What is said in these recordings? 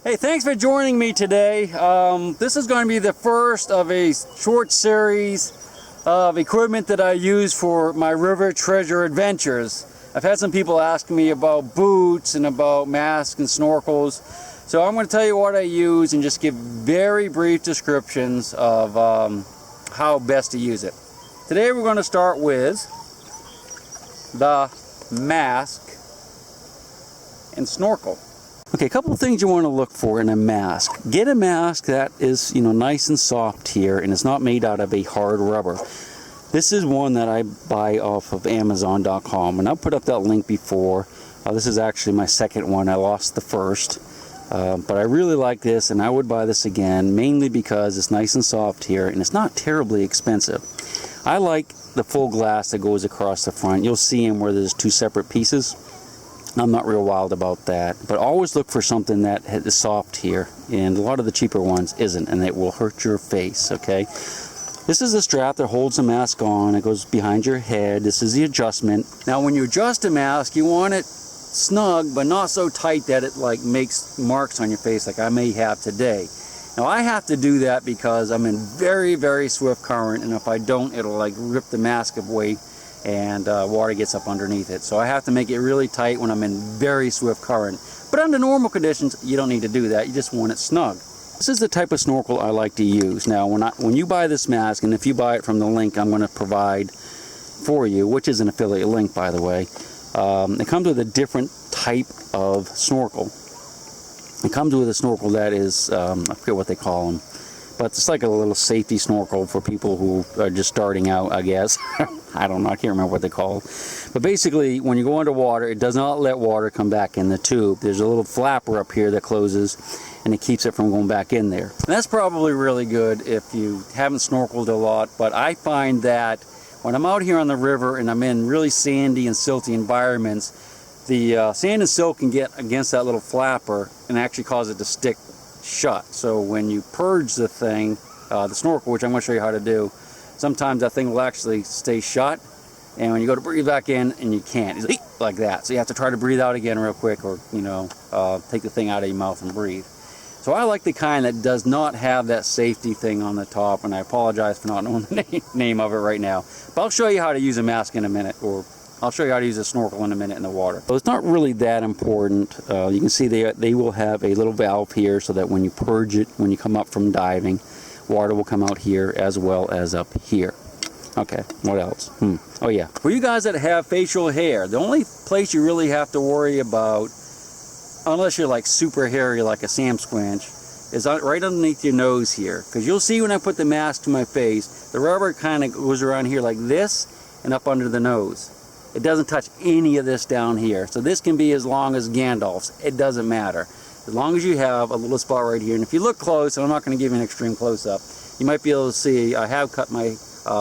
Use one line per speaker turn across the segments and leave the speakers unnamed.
Hey, thanks for joining me today. This is going to be the first of a short series of equipment that I use for my river treasure adventures. I've had some people ask me about boots and about masks and snorkels. So I'm going to tell you what I use and just give very brief descriptions of how best to use it. Today we're going to start with the mask and snorkel. Okay, a couple of things you want to look for in a mask. Get a mask that is, nice and soft here and it's not made out of a hard rubber. This is one that I buy off of Amazon.com, and I'll put up that link before. This is actually my second one. I lost the first, but I really like this and I would buy this again, mainly because it's nice and soft here and it's not terribly expensive. I like the full glass that goes across the front. You'll see them where there's two separate pieces. I'm not real wild about that, but always look for something that is soft here, and a lot of the cheaper ones isn't, and it will hurt your face. Okay, this is the strap that holds the mask on. It goes behind your head. This is the adjustment. Now when you adjust a mask, you want it snug but not so tight that it makes marks on your face like I may have today. Now I have to do that because I'm in very swift current, and if I don't, it'll rip the mask away and water gets up underneath it. So I have to make it really tight when I'm in very swift current. But under normal conditions, you don't need to do that. You just want it snug. This is the type of snorkel I like to use. Now, when you buy this mask, and if you buy it from the link I'm going to provide for you, which is an affiliate link, by the way, it comes with a different type of snorkel. It comes with a snorkel that is, I forget what they call them, but it's like a little safety snorkel for people who are just starting out, I guess. I don't know, I can't remember what they call it. But basically, when you go underwater, it does not let water come back in the tube. There's a little flapper up here that closes, and it keeps it from going back in there. And that's probably really good if you haven't snorkeled a lot, but I find that when I'm out here on the river and I'm in really sandy and silty environments, the sand and silt can get against that little flapper and actually cause it to stick shut. So when you purge the thing, the snorkel, which I'm going to show you how to do, sometimes that thing will actually stay shut, and when you go to breathe back in and you can't, it's like that. So you have to try to breathe out again real quick, or take the thing out of your mouth and breathe. So I like the kind that does not have that safety thing on the top, and I apologize for not knowing the name of it right now. But I'll show you how to use a mask in a minute, or I'll show you how to use a snorkel in a minute in the water. So it's not really that important. You can see they will have a little valve here so that when you purge it, when you come up from diving, water will come out here as well as up here. Okay, what else? Oh yeah, for you guys that have facial hair, the only place you really have to worry about, unless you're super hairy like a Sam Squanch, is right underneath your nose here. Because you'll see when I put the mask to my face, the rubber kind of goes around here like this and up under the nose. It doesn't touch any of this down here. So this can be as long as Gandalf's. It doesn't matter. As long as you have a little spot right here. And if you look close, and I'm not going to give you an extreme close-up, you might be able to see I have cut my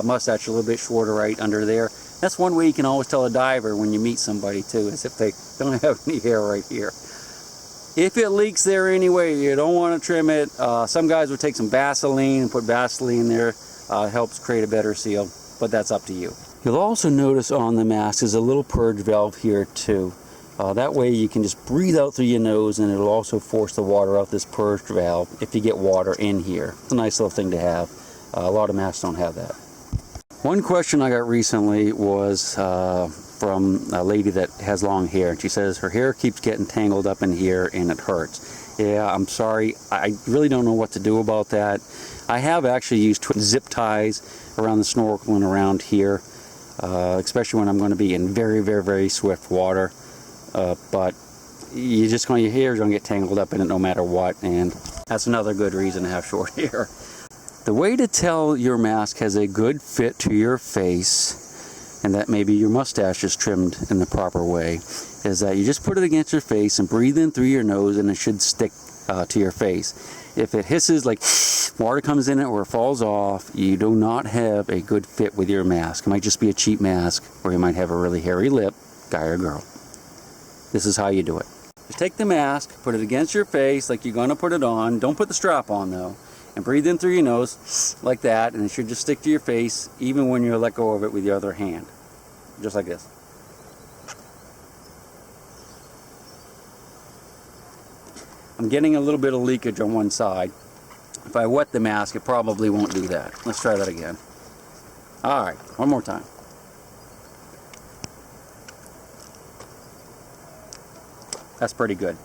mustache a little bit shorter right under there. That's one way you can always tell a diver when you meet somebody too, is if they don't have any hair right here. If it leaks there anyway, you don't want to trim it. Some guys would take some Vaseline and put Vaseline there. It helps create a better seal, but that's up to you. You'll also notice on the mask is a little purge valve here too. That way you can just breathe out through your nose, and it'll also force the water out this purge valve if you get water in here. It's a nice little thing to have. A lot of masks don't have that. One question I got recently was from a lady that has long hair, and she says her hair keeps getting tangled up in here and it hurts. Yeah, I'm sorry, I really don't know what to do about that. I have actually used zip ties around the snorkel and around here, especially when I'm going to be in very swift water. But your hair is going to get tangled up in it no matter what, and that's another good reason to have short hair. The way to tell your mask has a good fit to your face, and that maybe your mustache is trimmed in the proper way, is that you just put it against your face and breathe in through your nose, and it should stick to your face. If it hisses, like water comes in it or it falls off, you do not have a good fit with your mask. It might just be a cheap mask, or you might have a really hairy lip, guy or girl. This is how you do it. Just take the mask, put it against your face like you're going to put it on. Don't put the strap on though. And breathe in through your nose like that, and it should just stick to your face even when you let go of it with your other hand. Just like this. I'm getting a little bit of leakage on one side. If I wet the mask, it probably won't do that. Let's try that again. Alright, one more time. That's pretty good.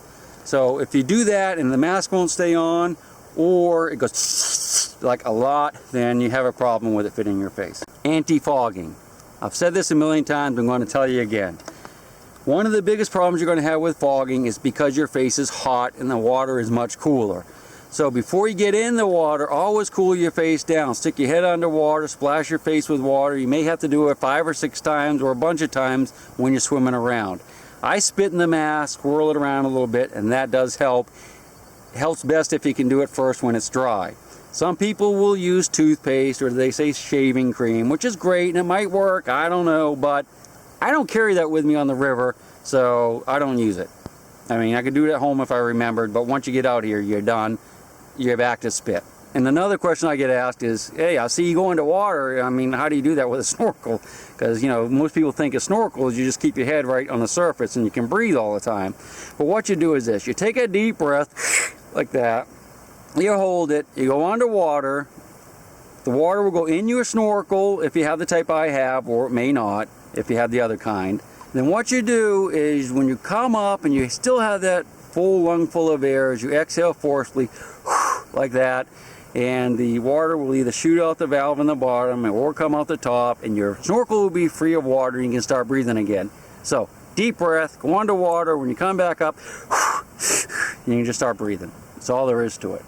So if you do that and the mask won't stay on, or it goes like a lot, then you have a problem with it fitting your face. Anti-fogging. I've said this a million times, I'm going to tell you again. One of the biggest problems you're going to have with fogging is because your face is hot and the water is much cooler. So before you get in the water, always cool your face down. Stick your head under water, splash your face with water. You may have to do it 5 or 6 times or a bunch of times when you're swimming around. I spit in the mask, swirl it around a little bit, and that does help. Helps best if you can do it first when it's dry. Some people will use toothpaste, or they say shaving cream, which is great and it might work, I don't know, but I don't carry that with me on the river, so I don't use it. I mean, I could do it at home if I remembered, but once you get out here, you're done. You're back to spit. And another question I get asked is, hey, I see you go into water. I mean, how do you do that with a snorkel? Because, you know, most people think a snorkel is you just keep your head right on the surface and you can breathe all the time. But what you do is this. You take a deep breath like that. You hold it. You go underwater. The water will go in your snorkel if you have the type I have, or it may not if you have the other kind. Then what you do is when you come up and you still have that full lung full of air, as you exhale forcefully like that, and the water will either shoot out the valve in the bottom or come out the top, and your snorkel will be free of water and you can start breathing again. So deep breath, go underwater. When you come back up, you can just start breathing. That's all there is to it.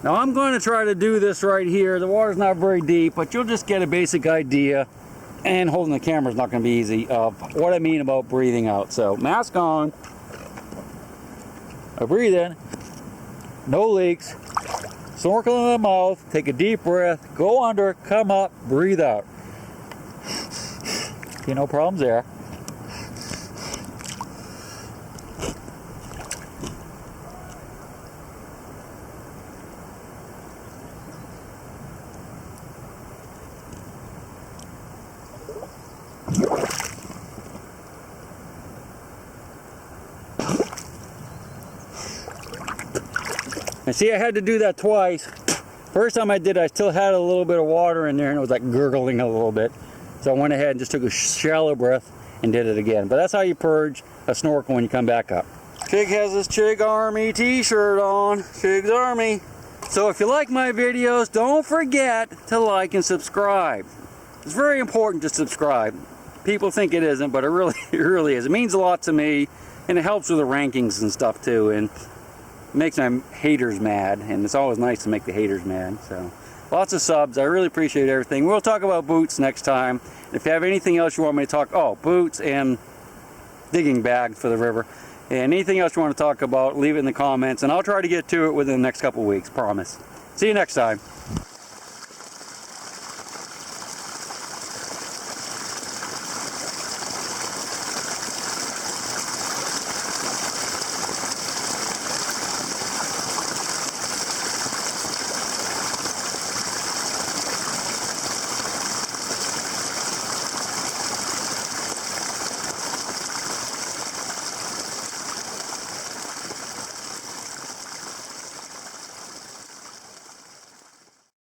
Now I'm going to try to do this right here. The water's not very deep, but you'll just get a basic idea, and holding the camera is not going to be easy, of what I mean about breathing out. So mask on, I breathe in, no leaks. Snorkel in the mouth, take a deep breath, go under, come up, breathe out. See, no problems there. And see, I had to do that twice. First time I did, I still had a little bit of water in there and it was like gurgling a little bit. So I went ahead and just took a shallow breath and did it again. But that's how you purge a snorkel when you come back up. Chig has his ChiggsArmy t-shirt on. ChiggsArmy. So if you like my videos, don't forget to like and subscribe. It's very important to subscribe. People think it isn't, but it really is. It means a lot to me, and it helps with the rankings and stuff too. And makes my haters mad, and it's always nice to make the haters mad. So lots of subs. I really appreciate everything. We'll talk about boots next time. If you have anything else you want me to talk, boots and digging bags for the river, and anything else you want to talk about, leave it in the comments and I'll try to get to it within the next couple weeks, promise. See you next time.